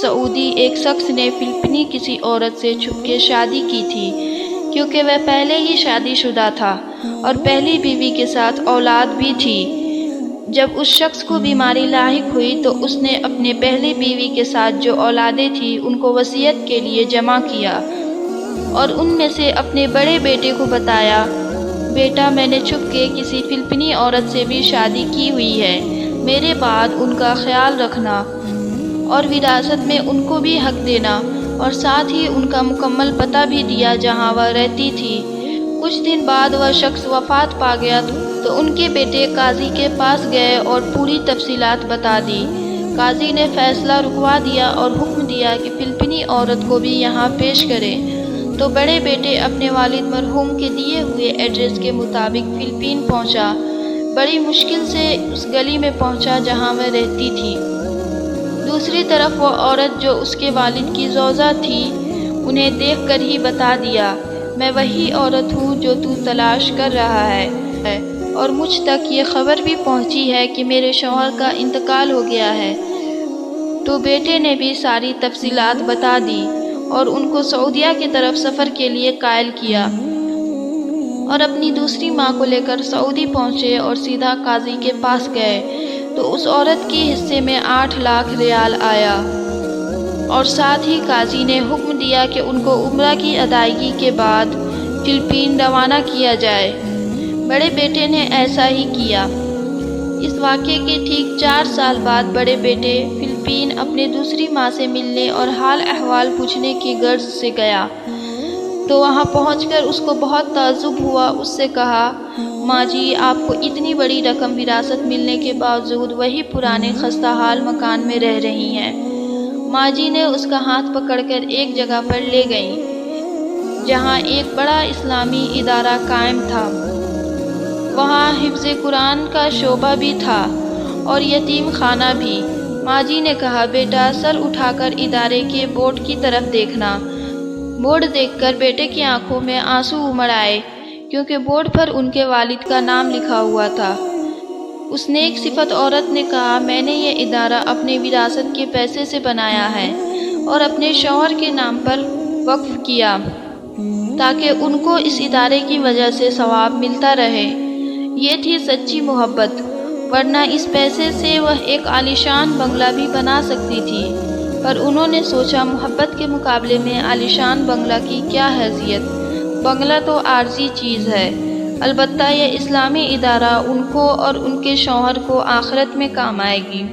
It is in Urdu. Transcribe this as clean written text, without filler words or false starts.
سعودی ایک شخص نے فلپینی کسی عورت سے چھپ کے شادی کی تھی، کیونکہ وہ پہلے ہی شادی شدہ تھا اور پہلی بیوی کے ساتھ اولاد بھی تھی۔ جب اس شخص کو بیماری لاحق ہوئی تو اس نے اپنے پہلی بیوی کے ساتھ جو اولادیں تھیں ان کو وصیت کے لیے جمع کیا اور ان میں سے اپنے بڑے بیٹے کو بتایا، بیٹا میں نے چھپ کے کسی فلپینی عورت سے بھی شادی کی ہوئی ہے، میرے بعد ان کا خیال رکھنا اور وراثت میں ان کو بھی حق دینا، اور ساتھ ہی ان کا مکمل پتہ بھی دیا جہاں وہ رہتی تھی۔ کچھ دن بعد وہ شخص وفات پا گیا تو ان کے بیٹے قاضی کے پاس گئے اور پوری تفصیلات بتا دی۔ قاضی نے فیصلہ رکوا دیا اور حکم دیا کہ فلپینی عورت کو بھی یہاں پیش کریں، تو بڑے بیٹے اپنے والد مرحوم کے دیے ہوئے ایڈریس کے مطابق فلپین پہنچا۔ بڑی مشکل سے اس گلی میں پہنچا جہاں وہ رہتی تھی۔ دوسری طرف وہ عورت جو اس کے والد کی زوجہ تھی، انہیں دیکھ کر ہی بتا دیا، میں وہی عورت ہوں جو تو تلاش کر رہا ہے، اور مجھ تک یہ خبر بھی پہنچی ہے کہ میرے شوہر کا انتقال ہو گیا ہے۔ تو بیٹے نے بھی ساری تفصیلات بتا دی اور ان کو سعودیہ کی طرف سفر کے لیے قائل کیا، اور اپنی دوسری ماں کو لے کر سعودی پہنچے اور سیدھا قاضی کے پاس گئے تو اس عورت کے حصے میں 8 لاکھ ریال آیا، اور ساتھ ہی قاضی نے حکم دیا کہ ان کو عمرہ کی ادائیگی کے بعد فلپین روانہ کیا جائے۔ بڑے بیٹے نے ایسا ہی کیا۔ اس واقعے کے ٹھیک 4 سال بعد بڑے بیٹے فلپین اپنے دوسری ماں سے ملنے اور حال احوال پوچھنے کی غرض سے گیا، تو وہاں پہنچ کر اس کو بہت تعجب ہوا۔ اس سے کہا، ماں جی، آپ کو اتنی بڑی رقم وراثت ملنے کے باوجود وہی پرانے خستہ حال مکان میں رہ رہی ہیں۔ ماں جی نے اس کا ہاتھ پکڑ کر ایک جگہ پر لے گئیں جہاں ایک بڑا اسلامی ادارہ قائم تھا۔ وہاں حفظ قرآن کا شعبہ بھی تھا اور یتیم خانہ بھی۔ ماں جی نے کہا، بیٹا سر اٹھا کر ادارے کے بورڈ کی طرف دیکھنا۔ بورڈ دیکھ کر بیٹے کی آنکھوں میں آنسو امڑ آئے، کیونکہ بورڈ پر ان کے والد کا نام لکھا ہوا تھا۔ اس نیک صفت عورت نے کہا، میں نے یہ ادارہ اپنے وراثت کے پیسے سے بنایا ہے اور اپنے شوہر کے نام پر وقف کیا تاکہ ان کو اس ادارے کی وجہ سے ثواب ملتا رہے۔ یہ تھی سچی محبت، ورنہ اس پیسے سے وہ ایک عالیشان بنگلہ بھی بنا سکتی تھی، پر انہوں نے سوچا محبت کے مقابلے میں عالیشان بنگلہ کی کیا حیثیت، بنگلہ تو عارضی چیز ہے، البتہ یہ اسلامی ادارہ ان کو اور ان کے شوہر کو آخرت میں کام آئے گی۔